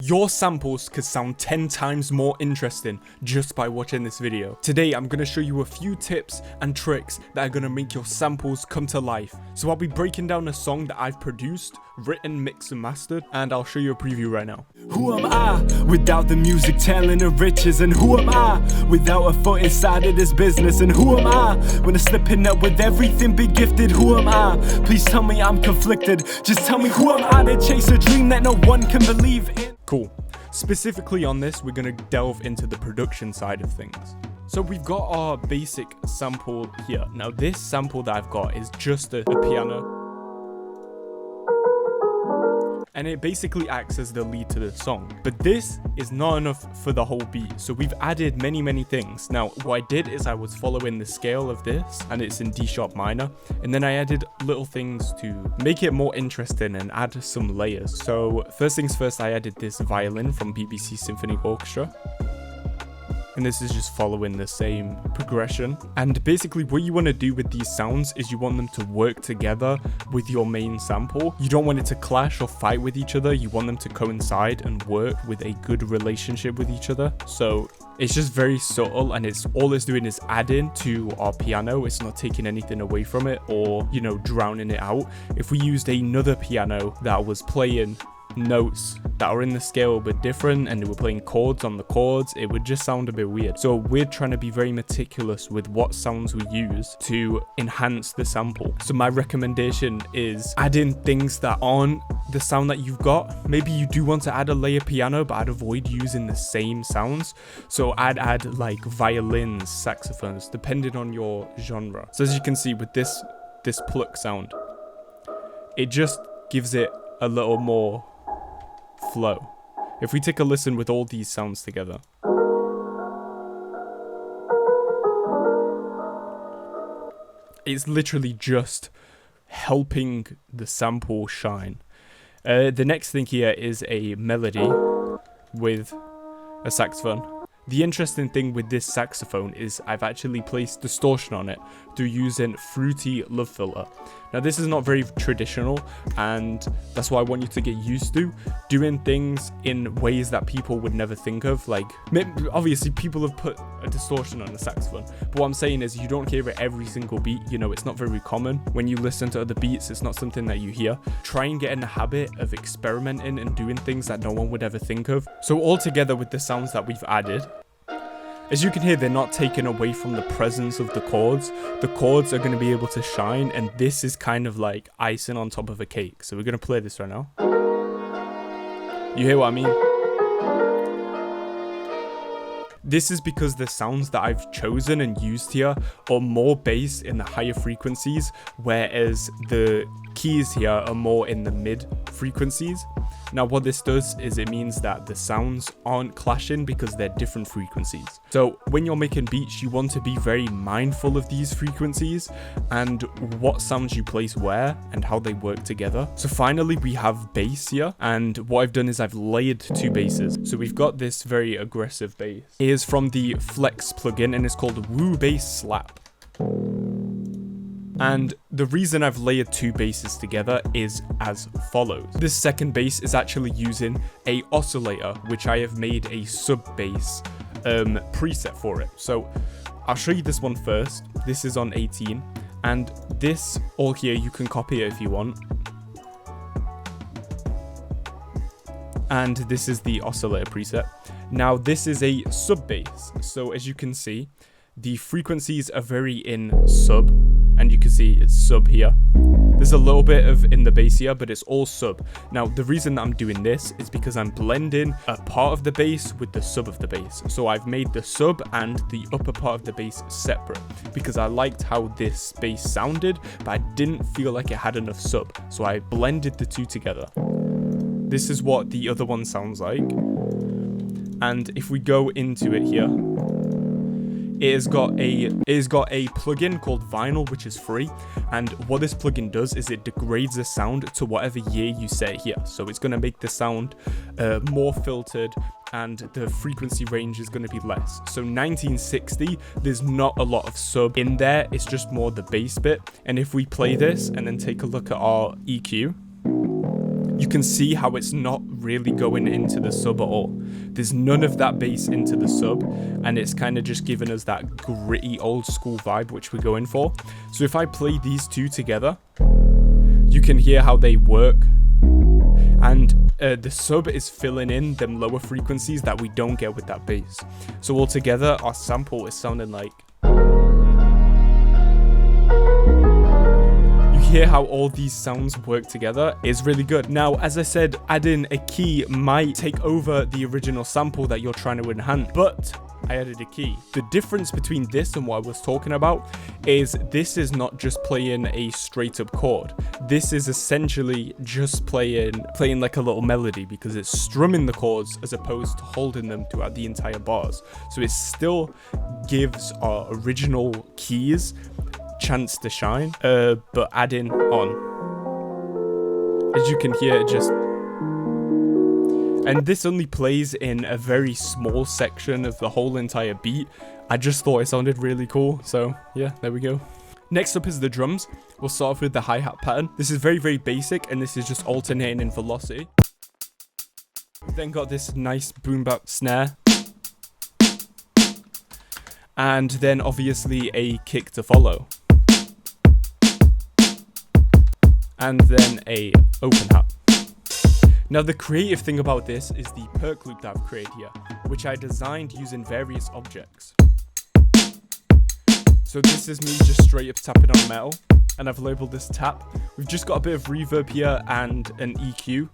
Your samples could sound 10 times more interesting just by watching this video. Today, I'm going to show you a few tips and tricks that are going to make your samples come to life. So I'll be breaking down a song that I've produced, written, mixed and mastered, and I'll show you a preview right now. Who am I without the music, talent and riches? And who am I without a foot inside of this business? And who am I when I'm slipping up with everything big gifted? Who am I? Please tell me I'm conflicted. Just tell me who am I to chase a dream that no one can believe in? Cool. Specifically on this, we're going to delve into the production side of things. So we've got our basic sample here. Now this sample that I've got is just a piano. And it basically acts as the lead to the song. But this is not enough for the whole beat. So we've added many things. Now what I did is I was following the scale of this, and it's in D sharp minor. And then I added little things to make it more interesting and add some layers. So first things first, I added this violin from BBC Symphony Orchestra. And this is just following the same progression. And basically what you want to do with these sounds is you want them to work together with your main sample. You don't want it to clash or fight with each other. You want them to coincide and work with a good relationship with each other. So it's just very subtle, and all it's doing is adding to our piano. It's not taking anything away from it or, you know, drowning it out. If we used another piano that was playing notes that are in the scale but different and they were playing chords on the chords, it would just sound a bit weird. So we're trying to be very meticulous with what sounds we use to enhance the sample. So my recommendation is adding things that aren't the sound that you've got. Maybe you do want to add a layer piano, but I'd avoid using the same sounds. So I'd add like violins, saxophones, depending on your genre. So as you can see with this pluck sound, it just gives it a little more flow. If we take a listen with all these sounds together, it's literally just helping the sample shine. The next thing here is a melody with a saxophone. The interesting thing with this saxophone is I've actually placed distortion on it through using Fruity Love Filter. Now this is not very traditional, and that's why I want you to get used to doing things in ways that people would never think of. Like, obviously people have put a distortion on a saxophone, but what I'm saying is you don't hear it every single beat. You know, it's not very common. When you listen to other beats, it's not something that you hear. Try and get in the habit of experimenting and doing things that no one would ever think of. So all together with the sounds that we've added, as you can hear, they're not taken away from the presence of the chords. The chords are going to be able to shine, and this is kind of like icing on top of a cake. So we're going to play this right now. You hear what I mean? This is because the sounds that I've chosen and used here are more bass in the higher frequencies, whereas the keys here are more in the mid frequencies. Now what this does is it means that the sounds aren't clashing because they're different frequencies. So when you're making beats, you want to be very mindful of these frequencies and what sounds you place where and how they work together. So finally we have bass here, and what I've done is I've layered two basses. So we've got this very aggressive bass. It is from the Flex plugin and it's called Woo Bass Slap. And the reason I've layered two basses together is as follows. This second bass is actually using a oscillator, which I have made a sub bass preset for it. So I'll show you this one first. This is on 18, and this all here, you can copy it if you want. And this is the oscillator preset. Now this is a sub bass. So as you can see, the frequencies are very in sub, and you can see it's sub here. There's a little bit of in the bass here, but it's all sub. Now the reason that I'm doing this is because I'm blending a part of the bass with the sub of the bass. So I've made the sub and the upper part of the bass separate because I liked how this bass sounded, but I didn't feel like it had enough sub. So I blended the two together. This is what the other one sounds like. And if we go into it here, it has got a plugin called Vinyl, which is free, and what this plugin does is it degrades the sound to whatever year you set here. So it's going to make the sound more filtered, and the frequency range is going to be less. So 1960, there's not a lot of sub in there, it's just more the bass bit. And if we play this and then take a look at our EQ, you can see how it's not really going into the sub at all. There's none of that bass into the sub, and it's kind of just giving us that gritty old school vibe which we're going for. So if I play these two together, you can hear how they work, and the sub is filling in them lower frequencies that we don't get with that bass. So altogether, our sample is sounding like... Hear how all these sounds work together is really good. Now, as I said, adding a key might take over the original sample that you're trying to enhance, but I added a key. The difference between this and what I was talking about is this is not just playing a straight up chord. This is essentially just playing like a little melody, because it's strumming the chords as opposed to holding them throughout the entire bars. So it still gives our original keys chance to shine, but adding on. As you can hear, it just... And this only plays in a very small section of the whole entire beat. I just thought it sounded really cool, so yeah, there we go. Next up is the drums. We'll start off with the hi-hat pattern. This is very, very basic, and this is just alternating in velocity. We've then got this nice boom bap snare. And then obviously a kick to follow. And then a open hat. Now the creative thing about this is the perk loop that I've created here, which I designed using various objects. So this is me just straight up tapping on metal, and I've labeled this tap. We've just got a bit of reverb here and an EQ.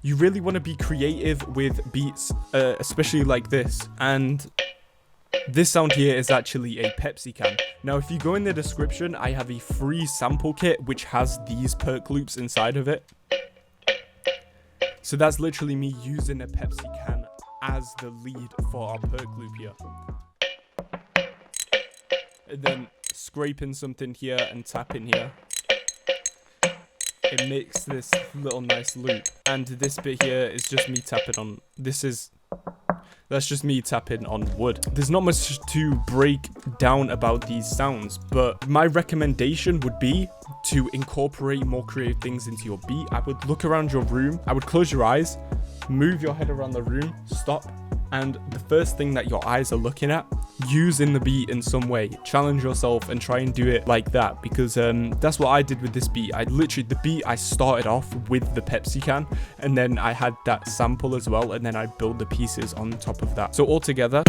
You really want to be creative with beats, especially like this, and this sound here is actually a Pepsi can. Now, if you go in the description, I have a free sample kit which has these perk loops inside of it. So that's literally me using a Pepsi can as the lead for our perk loop here. And then scraping something here and tapping here. It makes this little nice loop. And this bit here is just me tapping on... That's just me tapping on wood. There's not much to break down about these sounds, but my recommendation would be to incorporate more creative things into your beat. I would look around your room, I would close your eyes, move your head around the room, stop, and the first thing that your eyes are looking at, use in the beat in some way. Challenge yourself and try and do it like that, because that's what I did with this beat. I started off with the Pepsi can, and then I had that sample as well, and then I build the pieces on top of that. So altogether,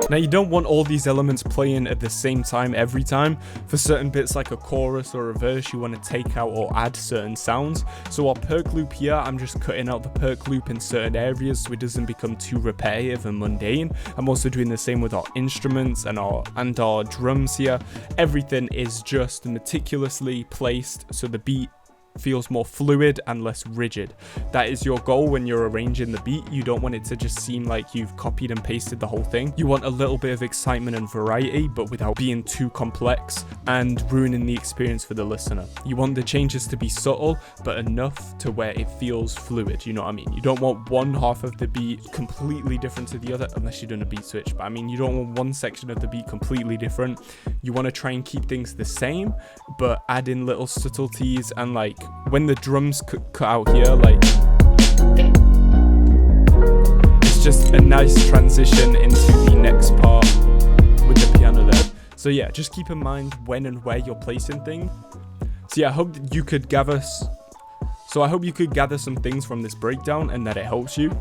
now you don't want all these elements playing at the same time every time. For certain bits like a chorus or a verse, you want to take out or add certain sounds. So our perk loop here, I'm just cutting out the perk loop in certain areas so it doesn't become too repetitive and mundane. I'm also doing the same with our instruments and our drums here. Everything is just meticulously placed so the beat feels more fluid and less rigid. That is your goal when you're arranging the beat. You don't want it to just seem like you've copied and pasted the whole thing. You want a little bit of excitement and variety, but without being too complex and ruining the experience for the listener. You want the changes to be subtle, but enough to where it feels fluid, you know what I mean? You don't want one half of the beat completely different to the other, unless you're doing a beat switch, but I mean, you don't want one section of the beat completely different. You want to try and keep things the same, but add in little subtleties, and like when the drums cut out here, like it's just a nice transition into the next part with the piano there. So yeah, just keep in mind when and where you're placing things. So yeah, I hope you could gather some things from this breakdown and that it helps you.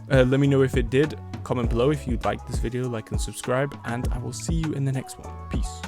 Let me know if it did. Comment below if you'd like this video, like and subscribe, and I will see you in the next one. Peace.